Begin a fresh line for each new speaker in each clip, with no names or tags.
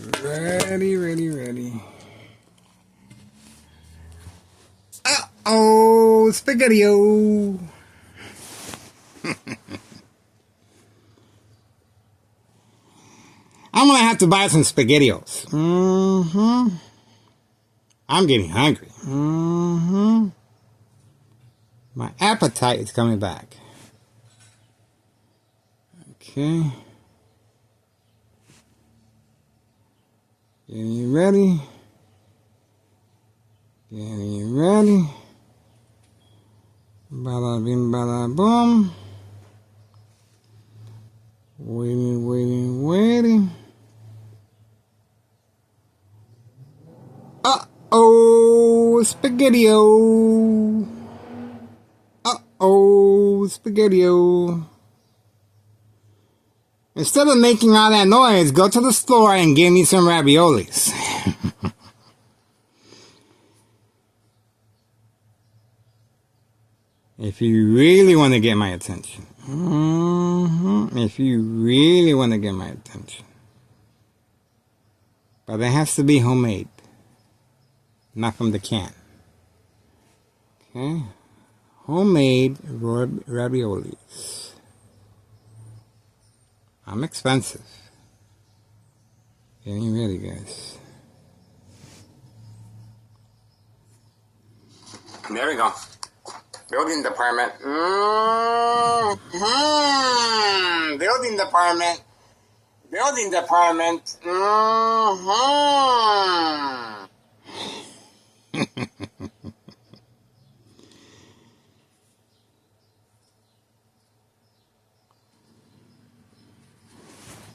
Ready. Uh-oh, Spaghetti-O. I'm gonna have to buy some SpaghettiOs. I'm getting hungry. My appetite is coming back. Okay. Getting ready. Bada bing, bada boom. Waiting. Uh-oh, Spaghetti-O. Uh-oh, Spaghetti-O. Instead of making all that noise, go to the store and give me some raviolis. If you really want to get my attention. If you really want to get my attention. But it has to be homemade. Not from the can. Okay? Homemade raviolis. I'm expensive. Getting ready, guys. There we go. Building department. Building department.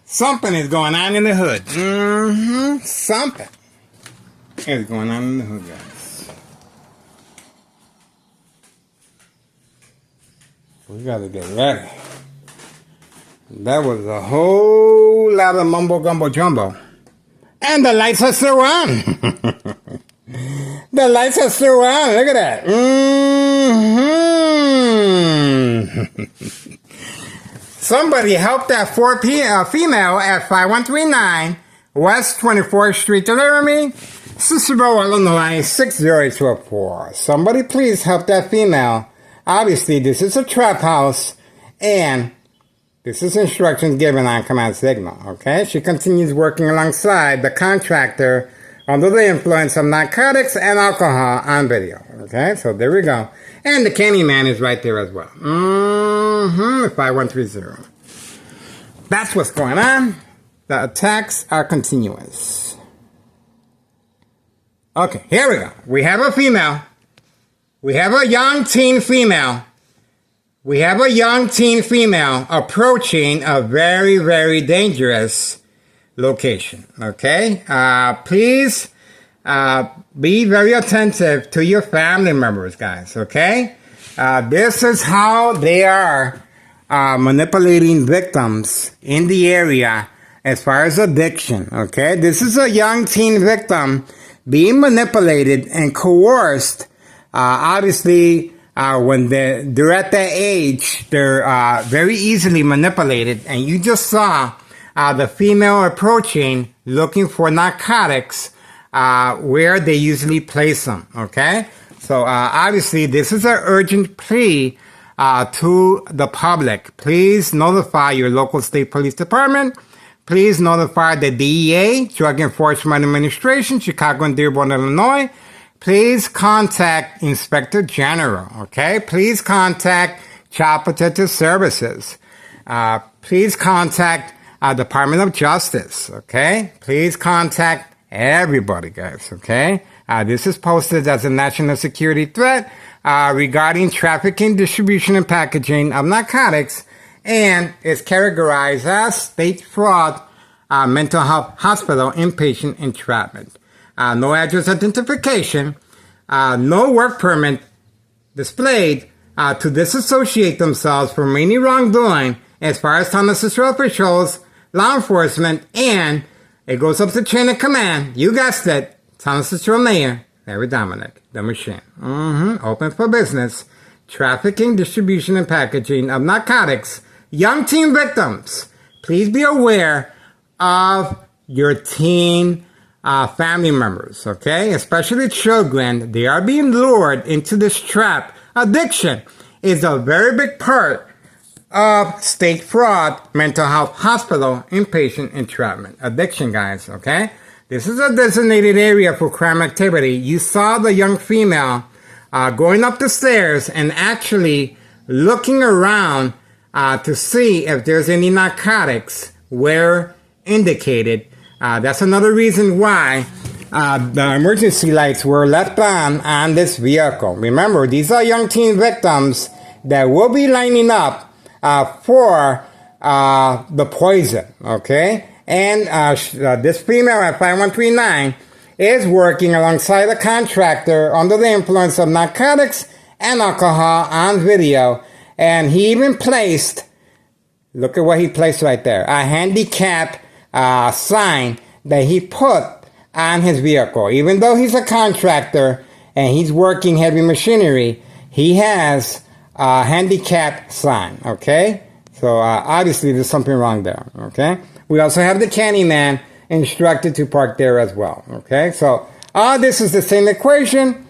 Something is going on in the hood. Something is going on in the hood, guys. We gotta get ready. That was a whole lot of mumbo gumbo jumbo. And the lights are still on. The lights are still on. Look at that. Somebody helped that female at 5139 West 24th Street deliver me. Cicero, Illinois 60824. Somebody please help that female. Obviously, this is a trap house, and this is instructions given on command signal, okay? She continues working alongside the contractor under the influence of narcotics and alcohol on video, okay? So there we go. And the candy man is right there as well. 5130. That's what's going on. The attacks are continuous. Okay, here we go. We have a female. We have a young teen female. Approaching a very, very dangerous location. Okay? Please be very attentive to your family members, guys. Okay? This is how they are manipulating victims in the area as far as addiction. Okay? This is a young teen victim being manipulated and coerced. Obviously, when they're at that age, they're very easily manipulated. And you just saw the female approaching, looking for narcotics, where they usually place them. Okay? So, obviously, this is an urgent plea to the public. Please notify your local state police department. Please notify the DEA, Drug Enforcement Administration, Chicago and Dearborn, Illinois. Please contact Inspector General, okay? Please contact Child Protective Services. Please contact Department of Justice, okay? Please contact everybody, guys, okay? This is posted as a national security threat regarding trafficking, distribution, and packaging of narcotics, and is categorized as state fraud, mental health hospital, inpatient entrapment. No address identification, no work permit displayed to disassociate themselves from any wrongdoing as far as Thomas Cicero officials, law enforcement, and it goes up the chain of command. You guessed it, Thomas Cicero Mayor, Larry Dominic, the machine. Open for business. Trafficking, distribution, and packaging of narcotics. Young teen victims, please be aware of your teen family members, okay? Especially children. They are being lured into this trap. Addiction is a very big part of state fraud, mental health hospital, inpatient entrapment. Addiction, guys, okay? This is a designated area for crime activity. You saw the young female going up the stairs and actually looking around to see if there's any narcotics where indicated. That's another reason why the emergency lights were left on this vehicle. Remember, these are young teen victims that will be lining up for the poison, okay? And this female at 5139 is working alongside a contractor under the influence of narcotics and alcohol on video. And he even placed, look at what he placed right there, a handicap sign that he put on his vehicle. Even though he's a contractor and he's working heavy machinery, he has a handicap sign, okay? So obviously there's something wrong there, okay? We also have the Candyman instructed to park there as well, okay? So all this is the same equation,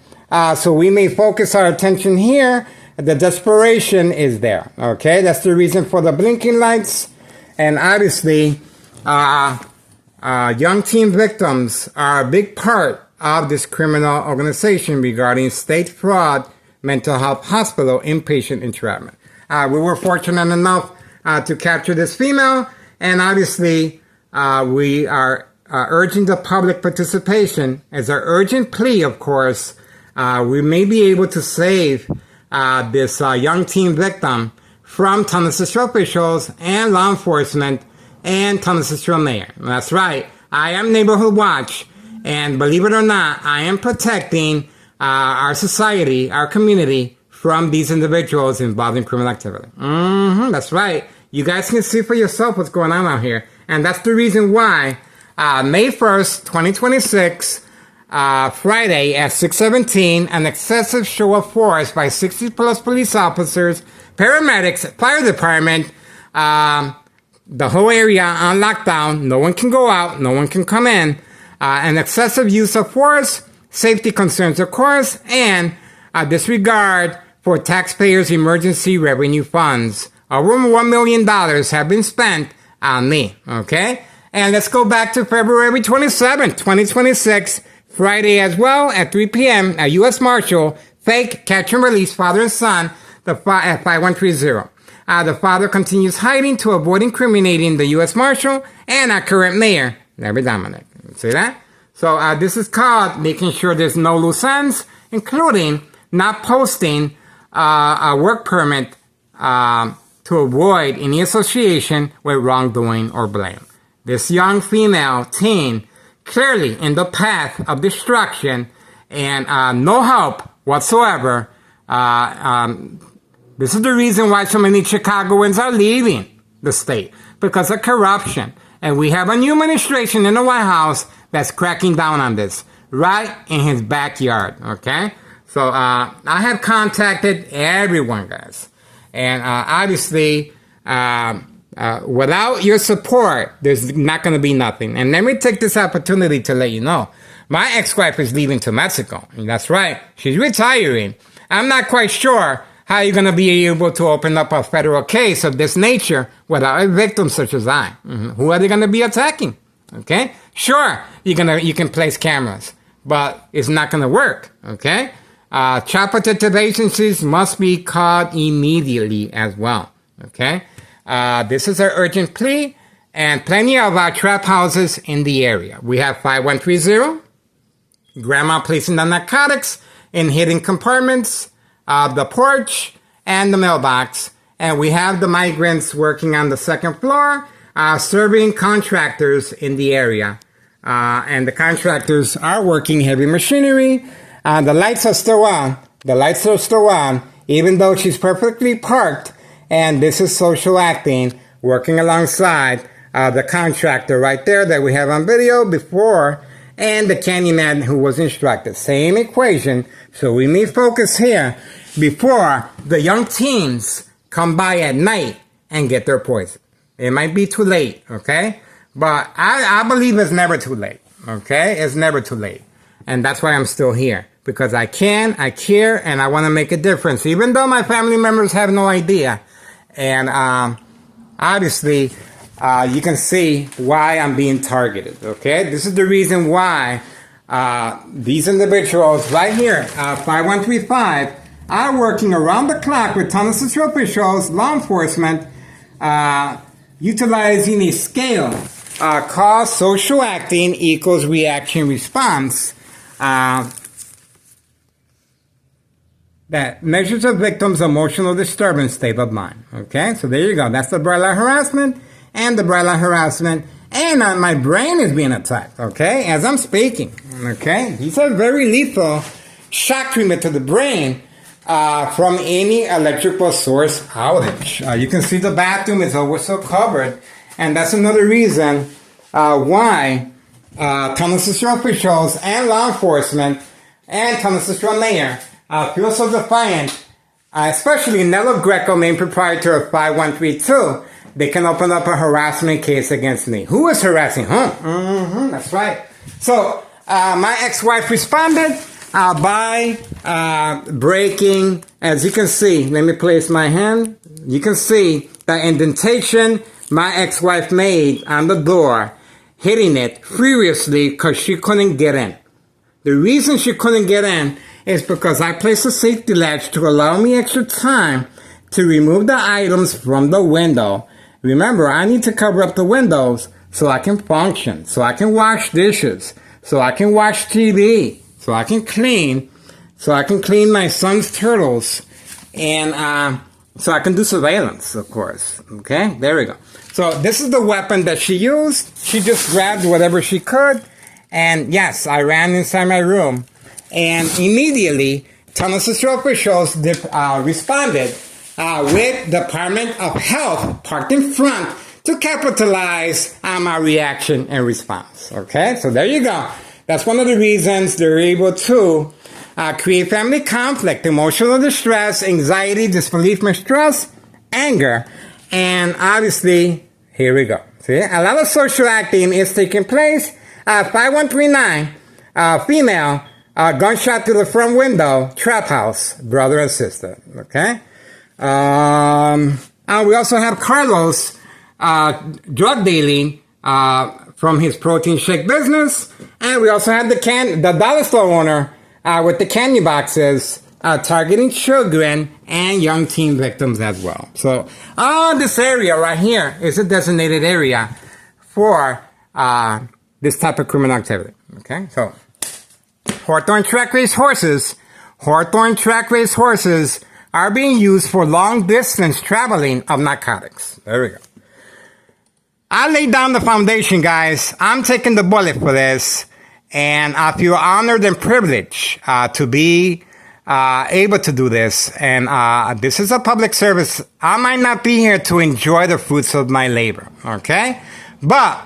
so we may focus our attention here. The desperation is there, okay? That's the reason for the blinking lights. And obviously, young teen victims are a big part of this criminal organization regarding state fraud, mental health hospital, inpatient entrapment. We were fortunate enough to capture this female, and obviously we are urging the public participation as our urgent plea, of course. We may be able to save this young teen victim from Thomas Central officials and law enforcement and Thomas Central mayor. That's right. I am Neighborhood Watch, and believe it or not, I am protecting our society, our community, from these individuals involved in criminal activity. That's right. You guys can see for yourself what's going on out here. And that's the reason why May 1st, 2026, Friday at 6:17, an excessive show of force by 60 plus police officers, paramedics, fire department, the whole area on lockdown. No one can go out. No one can come in. An excessive use of force, safety concerns, of course, and disregard for taxpayers' emergency revenue funds. Over $1 million have been spent on me, okay? And let's go back to February 27th, 2026, Friday as well, at 3 p.m. at U.S. Marshal, fake catch and release father and son at 5130. The father continues hiding to avoid incriminating the U.S. Marshal and our current mayor, Larry Dominic. See that? So this is called making sure there's no loose ends, including not posting a work permit to avoid any association with wrongdoing or blame. This young female teen clearly in the path of destruction and no help whatsoever. This is the reason why so many Chicagoans are leaving the state, because of corruption. And we have a new administration in the White House that's cracking down on this right in his backyard, okay? So I have contacted everyone, guys. And obviously, without your support, there's not going to be nothing. And let me take this opportunity to let you know, my ex-wife is leaving to Mexico. And that's right. She's retiring. I'm not quite sure how you're going to be able to open up a federal case of this nature without a victim such as I. Who are they going to be attacking? Okay? Sure, you can place cameras, but it's not going to work. Okay? Child protective agencies must be called immediately as well. Okay? This is our urgent plea, and plenty of our trap houses in the area. We have 5130, grandma placing the narcotics in hidden compartments of the porch and the mailbox, and we have the migrants working on the second floor, serving contractors in the area. And the contractors are working heavy machinery. The lights are still on. The lights are still on, even though she's perfectly parked. And this is social acting, working alongside the contractor right there that we have on video before, and the Candyman who was instructed. Same equation. So we may focus here before the young teens come by at night and get their poison. It might be too late, okay? But I believe it's never too late. Okay? It's never too late. And that's why I'm still here. Because I care, and I want to make a difference. Even though my family members have no idea. And obviously, you can see why I'm being targeted. Okay? This is the reason why these individuals right here, 5135, are working around the clock with Tunnel Central officials, law enforcement, utilizing a scale called social acting equals reaction response that measures a victim's emotional disturbance state of mind. Okay, so there you go. That's the bright light harassment and the bright light harassment. And my brain is being attacked, okay, as I'm speaking. Okay, these are very lethal shock treatment to the brain from any electrical source outage. You can see the bathroom is also covered, and that's another reason why Tunnel Central officials and law enforcement and Tunnel Central mayor feel so defiant, especially Nello Greco, main proprietor of 5132. They can open up a harassment case against me. Who is harassing whom? That's right. So my ex-wife responded by breaking, as you can see, let me place my hand. You can see the indentation my ex-wife made on the door, hitting it furiously because she couldn't get in. The reason she couldn't get in is because I placed a safety latch to allow me extra time to remove the items from the window. Remember, I need to cover up the windows so I can function, so I can wash dishes, so I can watch TV, so I can clean my son's turtles, and so I can do surveillance, of course. Okay, there we go. So this is the weapon that she used. She just grabbed whatever she could, and yes, I ran inside my room, and immediately Tunnel Central officials responded with Department of Health parked in front to capitalize on my reaction and response. Okay, so there you go. That's one of the reasons they're able to create family conflict, emotional distress, anxiety, disbelief, mistrust, anger, and obviously, here we go. See, a lot of social acting is taking place. 5139, female, gunshot to the front window, trap house, brother and sister. Okay. We also have Carlos, drug dealing, from his protein shake business. And we also have the dollar store owner, with the candy boxes, targeting children and young teen victims as well. So, this area right here is a designated area for, this type of criminal activity. Okay. So, Hawthorne track race horses are being used for long distance traveling of narcotics. There we go. I laid down the foundation, guys. I'm taking the bullet for this, and I feel honored and privileged to be able to do this. And this is a public service. I might not be here to enjoy the fruits of my labor, okay? But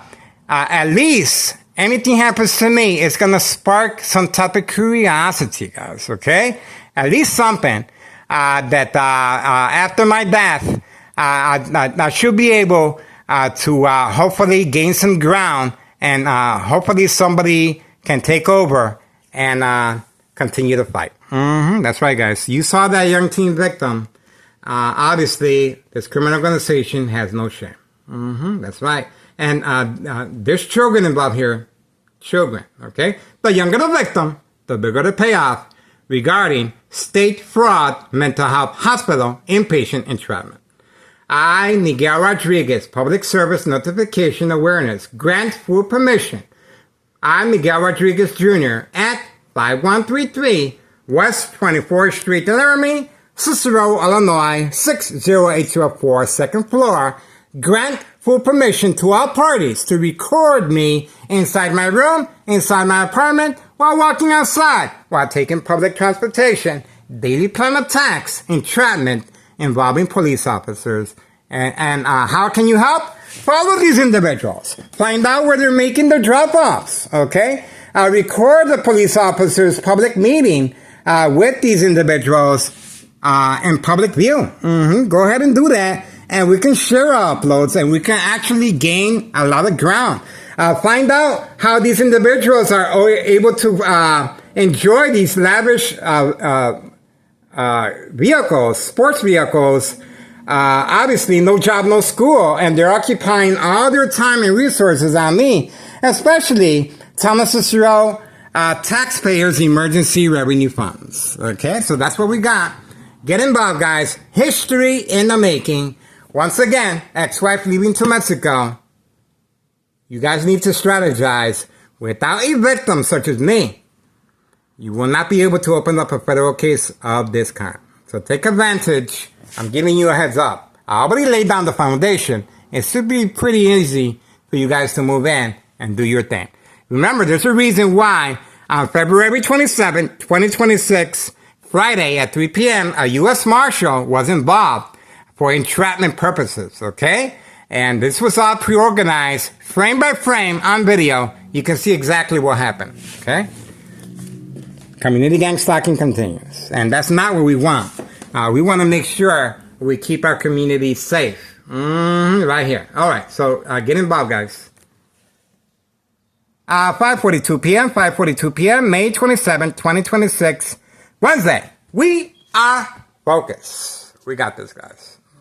at least anything happens to me, it's going to spark some type of curiosity, guys, okay? At least something. That after my death, I should be able to hopefully gain some ground, and hopefully somebody can take over and continue the fight. That's right, guys. You saw that young teen victim. Obviously, this criminal organization has no shame. That's right. And there's children involved here. Children, okay? The younger the victim, the bigger the payoff regarding state fraud mental health hospital inpatient entrapment. I, Miguel Rodriguez, Public Service Notification Awareness, grant full permission. I, Miguel Rodriguez Jr., at 5133 West 24th Street, Laramie, Cicero, Illinois, 60804, second floor, grant full permission to all parties to record me inside my room, inside my apartment, while walking outside, while taking public transportation, daily plan attacks, entrapment involving police officers. And how can you help? Follow these individuals. Find out where they're making their drop-offs, okay? Record the police officers' public meeting with these individuals in public view. Go ahead and do that. and we can share our uploads, and we can actually gain a lot of ground. Find out how these individuals are able to enjoy these lavish vehicles, sports vehicles. Obviously, no job, no school, and they're occupying all their time and resources on me, especially Thomas Cicero Taxpayers Emergency Revenue Funds. Okay, so that's what we got. Get involved, guys. History in the making. Once again, ex-wife leaving to Mexico. You guys need to strategize. Without a victim such as me, you will not be able to open up a federal case of this kind. So take advantage. I'm giving you a heads up. I already laid down the foundation. It should be pretty easy for you guys to move in and do your thing. Remember, there's a reason why on February 27, 2026, Friday at 3 p.m., a U.S. Marshal was involved for entrapment purposes, okay? And this was all pre-organized, frame by frame, on video. You can see exactly what happened, okay? Community gang stalking continues. And that's not what we want. We want to make sure we keep our community safe. Right here. All right, so get involved, guys. 5:42 p.m., 5:42 p.m., May 27, 2026, Wednesday. We are focused. We got this, guys.